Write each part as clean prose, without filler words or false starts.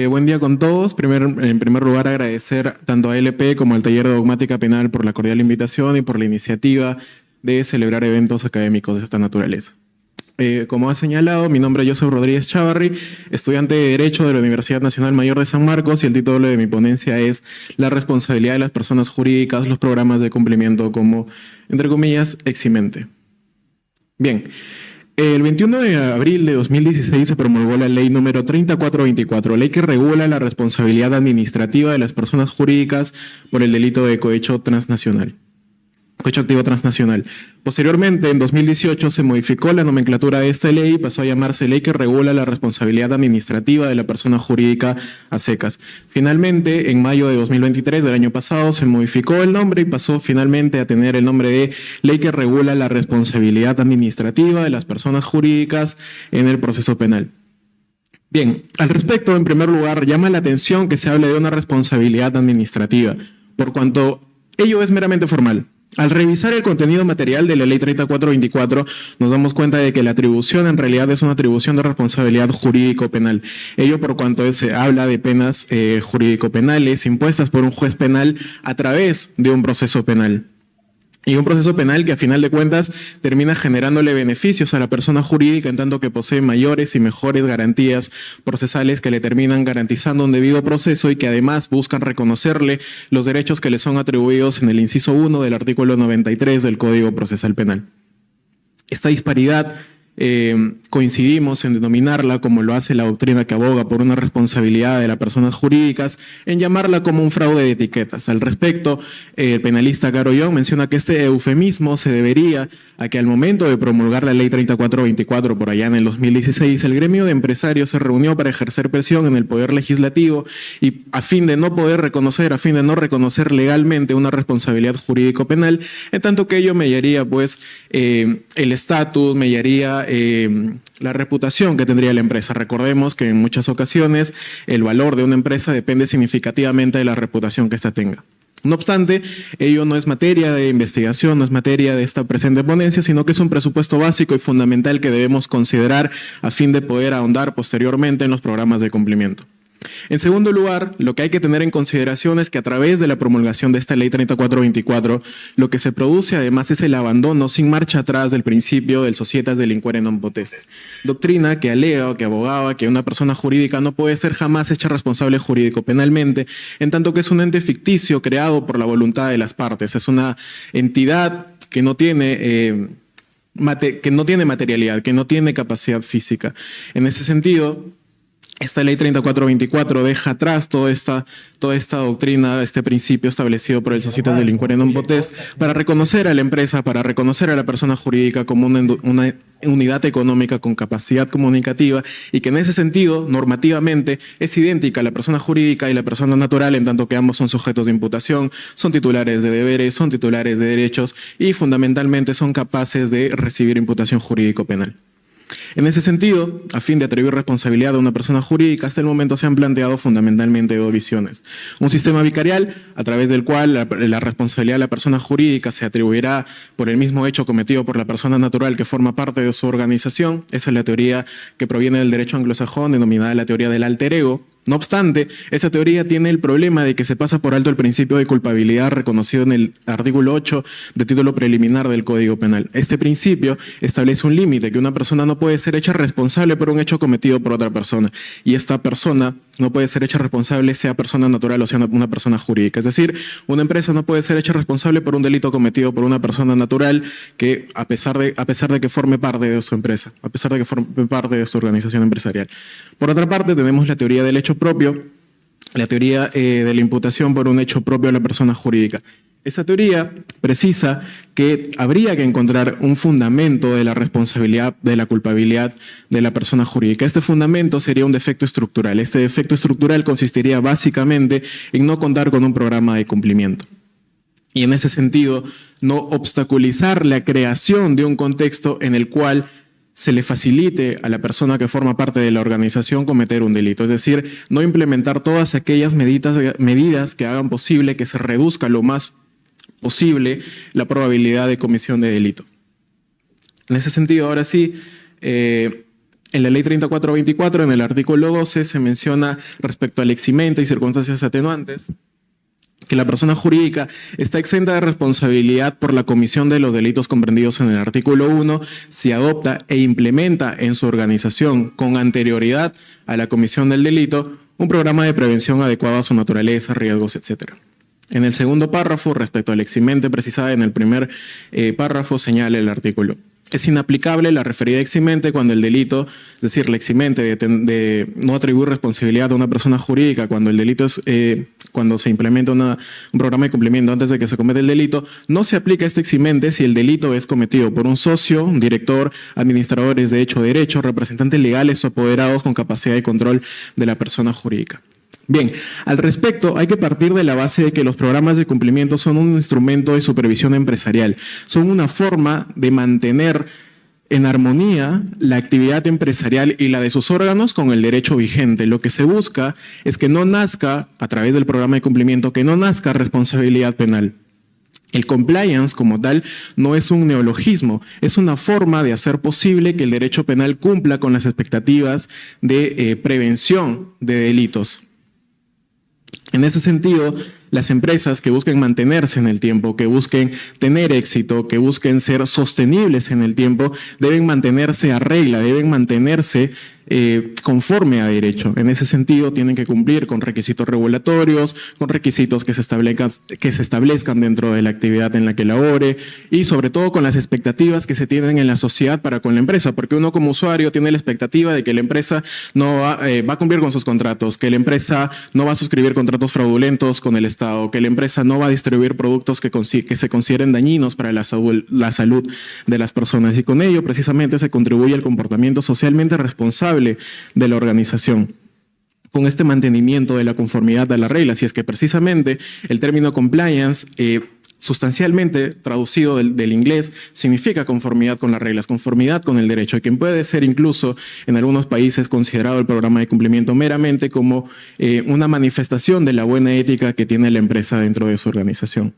Buen día con todos. En primer lugar, agradecer tanto a LP como al Taller de Dogmática Penal por la cordial invitación y por la iniciativa de celebrar eventos académicos de esta naturaleza. Como ha señalado, mi nombre es Joseph Rodríguez Chávarri, estudiante de Derecho de la Universidad Nacional Mayor de San Marcos, y el título de mi ponencia es La responsabilidad de las personas jurídicas, los programas de cumplimiento como, entre comillas, eximente. Bien. El 21 de abril de 2016 se promulgó la ley número 3424, ley que regula la responsabilidad administrativa de las personas jurídicas por el delito de cohecho transnacional. Cohecho activo transnacional. Posteriormente, en 2018, se modificó la nomenclatura de esta ley y pasó a llamarse Ley que regula la responsabilidad administrativa de la persona jurídica a secas. Finalmente, en mayo de 2023, del año pasado, se modificó el nombre y pasó finalmente a tener el nombre de Ley que regula la responsabilidad administrativa de las personas jurídicas en el proceso penal. Bien, al respecto, en primer lugar, llama la atención que se hable de una responsabilidad administrativa, por cuanto ello es meramente formal. Al revisar el contenido material de la Ley 3424, nos damos cuenta de que la atribución en realidad es una atribución de responsabilidad jurídico-penal. Ello por cuanto se habla de penas jurídico-penales impuestas por un juez penal a través de un proceso penal. Y un proceso penal que a final de cuentas termina generándole beneficios a la persona jurídica en tanto que posee mayores y mejores garantías procesales que le terminan garantizando un debido proceso y que además buscan reconocerle los derechos que le son atribuidos en el inciso 1 del artículo 93 del Código Procesal Penal. Esta disparidad coincidimos en denominarla, como lo hace la doctrina que aboga por una responsabilidad de las personas jurídicas, en llamarla como un fraude de etiquetas. Al respecto, el penalista Caro Young menciona que este eufemismo se debería a que al momento de promulgar la Ley 3424 por allá en el 2016, el gremio de empresarios se reunió para ejercer presión en el Poder Legislativo y a fin de no reconocer legalmente una responsabilidad jurídico-penal, en tanto que ello mellaría pues el estatus, mellaría la reputación que tendría la empresa. Recordemos que en muchas ocasiones el valor de una empresa depende significativamente de la reputación que ésta tenga. No obstante, ello no es materia de investigación, no es materia de esta presente ponencia, sino que es un presupuesto básico y fundamental que debemos considerar a fin de poder ahondar posteriormente en los programas de cumplimiento. En segundo lugar, lo que hay que tener en consideración es que a través de la promulgación de esta Ley 3424, lo que se produce además es el abandono sin marcha atrás del principio del societas delinquere non potest. Doctrina que alega o que abogaba que una persona jurídica no puede ser jamás hecha responsable jurídico-penalmente, en tanto que es un ente ficticio creado por la voluntad de las partes. Es una entidad que no tiene materialidad, que no tiene capacidad física. En ese sentido, esta Ley 3424 deja atrás toda esta doctrina, este principio establecido por el societas delinquere non potest, para reconocer a la empresa, para reconocer a la persona jurídica como una unidad económica con capacidad comunicativa y que en ese sentido, normativamente, es idéntica a la persona jurídica y la persona natural, en tanto que ambos son sujetos de imputación, son titulares de deberes, son titulares de derechos y fundamentalmente son capaces de recibir imputación jurídico-penal. En ese sentido, a fin de atribuir responsabilidad a una persona jurídica, hasta el momento se han planteado fundamentalmente dos visiones. Un sistema vicarial, a través del cual la responsabilidad de la persona jurídica se atribuirá por el mismo hecho cometido por la persona natural que forma parte de su organización. Esa es la teoría que proviene del derecho anglosajón, denominada la teoría del alter ego. No obstante, esa teoría tiene el problema de que se pasa por alto el principio de culpabilidad reconocido en el artículo 8 de título preliminar del Código Penal. Este principio establece un límite, que una persona no puede ser hecha responsable por un hecho cometido por otra persona, y esta persona no puede ser hecha responsable sea persona natural o sea una persona jurídica. Es decir, una empresa no puede ser hecha responsable por un delito cometido por una persona natural que a pesar de que forme parte de su empresa, a pesar de que forme parte de su organización empresarial. Por otra parte, tenemos la teoría del hecho propio, la teoría de la imputación por un hecho propio a la persona jurídica. Esta teoría precisa que habría que encontrar un fundamento de la responsabilidad, de la culpabilidad de la persona jurídica. Este fundamento sería un defecto estructural. Este defecto estructural consistiría básicamente en no contar con un programa de cumplimiento. Y en ese sentido, no obstaculizar la creación de un contexto en el cual se le facilite a la persona que forma parte de la organización cometer un delito. Es decir, no implementar todas aquellas medidas que hagan posible que se reduzca lo más posible la probabilidad de comisión de delito. En ese sentido, ahora sí, En la ley 3424, en el artículo 12, se menciona respecto al eximente y circunstancias atenuantes que la persona jurídica está exenta de responsabilidad por la comisión de los delitos comprendidos en el artículo 1 si adopta e implementa en su organización con anterioridad a la comisión del delito un programa de prevención adecuado a su naturaleza, riesgos, etc. En el segundo párrafo, respecto al eximente precisada en el primer párrafo, señala el artículo: es inaplicable la referida eximente cuando el delito, es decir, la eximente de no atribuir responsabilidad a una persona jurídica cuando el delito es, cuando se implementa un programa de cumplimiento antes de que se cometa el delito, no se aplica este eximente si el delito es cometido por un socio, un director, administradores de hecho o derecho, representantes legales o apoderados con capacidad de control de la persona jurídica. Bien, al respecto hay que partir de la base de que los programas de cumplimiento son un instrumento de supervisión empresarial, son una forma de mantener en armonía la actividad empresarial y la de sus órganos con el derecho vigente. Lo que se busca es que no nazca, a través del programa de cumplimiento, que no nazca responsabilidad penal. El compliance como tal no es un neologismo, es una forma de hacer posible que el derecho penal cumpla con las expectativas de prevención de delitos. En ese sentido, las empresas que busquen mantenerse en el tiempo, que busquen tener éxito, que busquen ser sostenibles en el tiempo, deben mantenerse a regla, deben mantenerse conforme a derecho. En ese sentido, tienen que cumplir con requisitos regulatorios, con requisitos que se establezcan dentro de la actividad en la que labore y sobre todo con las expectativas que se tienen en la sociedad para con la empresa, porque uno como usuario tiene la expectativa de que la empresa no va a cumplir con sus contratos, que la empresa no va a suscribir contratos fraudulentos con el Estado, que la empresa no va a distribuir productos que se consideren dañinos para la salud de las personas, y con ello precisamente se contribuye al comportamiento socialmente responsable de la organización con este mantenimiento de la conformidad a las reglas. Y es que precisamente el término compliance, sustancialmente traducido del inglés, significa conformidad con las reglas, conformidad con el derecho, y quien puede ser incluso en algunos países considerado el programa de cumplimiento meramente como una manifestación de la buena ética que tiene la empresa dentro de su organización.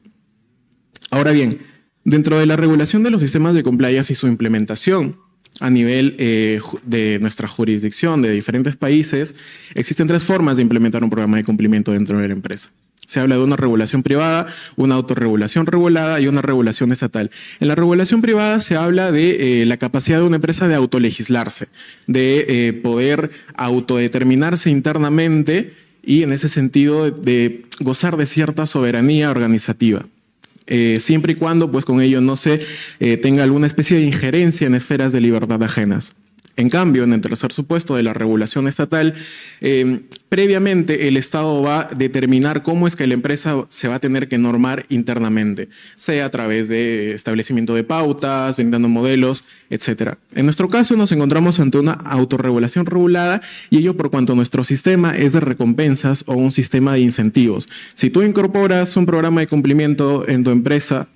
Ahora bien, dentro de la regulación de los sistemas de compliance y su implementación a nivel de nuestra jurisdicción, de diferentes países, existen tres formas de implementar un programa de cumplimiento dentro de la empresa. Se habla de una regulación privada, una autorregulación regulada y una regulación estatal. En la regulación privada se habla de la capacidad de una empresa de autolegislarse, de poder autodeterminarse internamente y en ese sentido de gozar de cierta soberanía organizativa. Siempre y cuando pues con ello no se tenga alguna especie de injerencia en esferas de libertad ajenas. En cambio, en el tercer supuesto de la regulación estatal, previamente el Estado va a determinar cómo es que la empresa se va a tener que normar internamente, sea a través de establecimiento de pautas, brindando modelos, etc. En nuestro caso nos encontramos ante una autorregulación regulada, y ello por cuanto nuestro sistema es de recompensas o un sistema de incentivos. Si tú incorporas un programa de cumplimiento en tu empresa,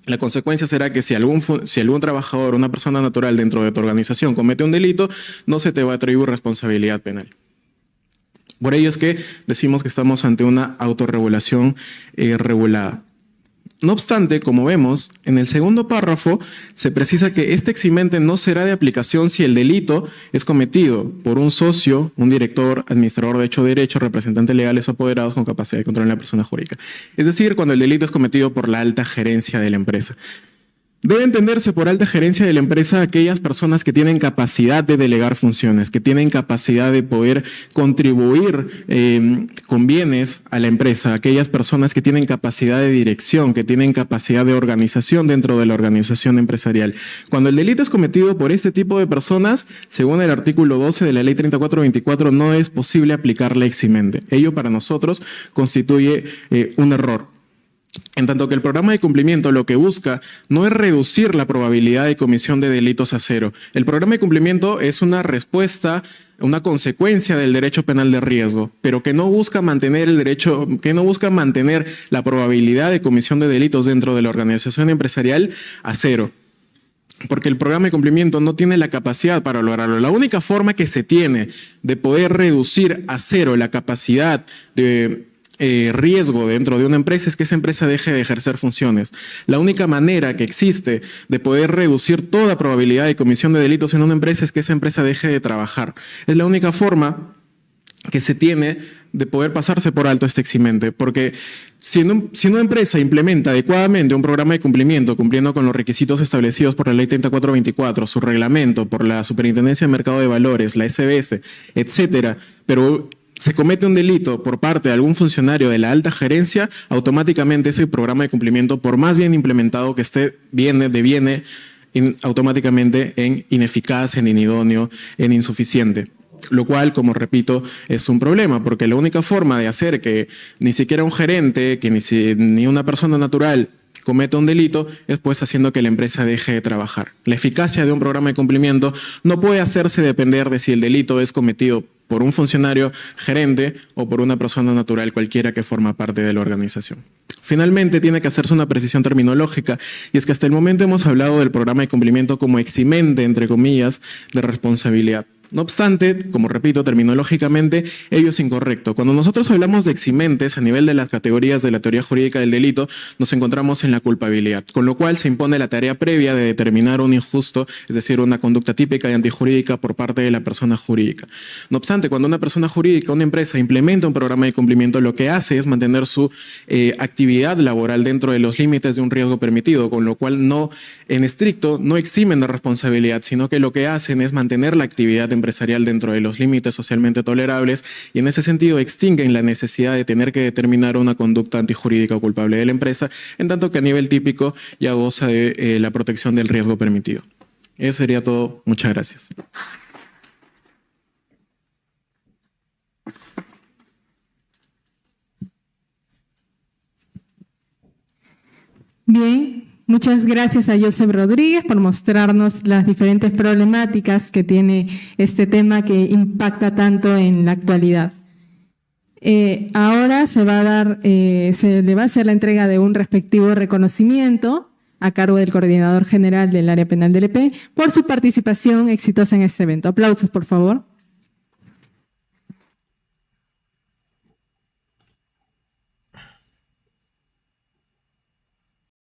la consecuencia será que si algún trabajador, una persona natural dentro de tu organización comete un delito, no se te va a atribuir responsabilidad penal. Por ello es que decimos que estamos ante una autorregulación regulada. No obstante, como vemos, en el segundo párrafo se precisa que este eximente no será de aplicación si el delito es cometido por un socio, un director, administrador de hecho o derecho, representantes legales o apoderados con capacidad de control en la persona jurídica. Es decir, cuando el delito es cometido por la alta gerencia de la empresa. Debe entenderse por alta gerencia de la empresa aquellas personas que tienen capacidad de delegar funciones, que tienen capacidad de poder contribuir con bienes a la empresa, aquellas personas que tienen capacidad de dirección, que tienen capacidad de organización dentro de la organización empresarial. Cuando el delito es cometido por este tipo de personas, según el artículo 12 de la ley 3424, no es posible aplicar la eximente. Ello para nosotros constituye un error. En tanto que el programa de cumplimiento lo que busca no es reducir la probabilidad de comisión de delitos a cero. El programa de cumplimiento es una respuesta, una consecuencia del derecho penal de riesgo, pero que no busca mantener la probabilidad de comisión de delitos dentro de la organización empresarial a cero. Porque el programa de cumplimiento no tiene la capacidad para lograrlo. La única forma que se tiene de poder reducir a cero la capacidad de riesgo dentro de una empresa es que esa empresa deje de ejercer funciones. La única manera que existe de poder reducir toda probabilidad de comisión de delitos en una empresa es que esa empresa deje de trabajar. Es la única forma que se tiene de poder pasarse por alto este eximente, porque si una empresa implementa adecuadamente un programa de cumplimiento, cumpliendo con los requisitos establecidos por la Ley 3424, su reglamento, por la Superintendencia de Mercado de Valores, la SBS, etcétera, pero se comete un delito por parte de algún funcionario de la alta gerencia, automáticamente ese programa de cumplimiento, por más bien implementado que esté, deviene automáticamente en ineficaz, en inidóneo, en insuficiente. Lo cual, como repito, es un problema, porque la única forma de hacer que ni siquiera un gerente, que ni una persona natural cometa un delito, es pues haciendo que la empresa deje de trabajar. La eficacia de un programa de cumplimiento no puede hacerse depender de si el delito es cometido por un funcionario gerente o por una persona natural cualquiera que forma parte de la organización. Finalmente, tiene que hacerse una precisión terminológica, y es que hasta el momento hemos hablado del programa de cumplimiento como eximente, entre comillas, de responsabilidad. No obstante, como repito, terminológicamente, ello es incorrecto. Cuando nosotros hablamos de eximentes a nivel de las categorías de la teoría jurídica del delito, nos encontramos en la culpabilidad, con lo cual se impone la tarea previa de determinar un injusto, es decir, una conducta típica y antijurídica por parte de la persona jurídica. No obstante, cuando una persona jurídica, una empresa, implementa un programa de cumplimiento, lo que hace es mantener su actividad laboral dentro de los límites de un riesgo permitido, con lo cual no, en estricto, no eximen de responsabilidad, sino que lo que hacen es mantener la actividad empresarial dentro de los límites socialmente tolerables, y en ese sentido extinguen la necesidad de tener que determinar una conducta antijurídica o culpable de la empresa, en tanto que a nivel típico ya goza de la protección del riesgo permitido. Eso sería todo. Muchas gracias. Bien, muchas gracias a Joseph Rodríguez por mostrarnos las diferentes problemáticas que tiene este tema que impacta tanto en la actualidad. Ahora se le va a hacer la entrega de un respectivo reconocimiento a cargo del Coordinador General del Área Penal del EP por su participación exitosa en este evento. Aplausos, por favor.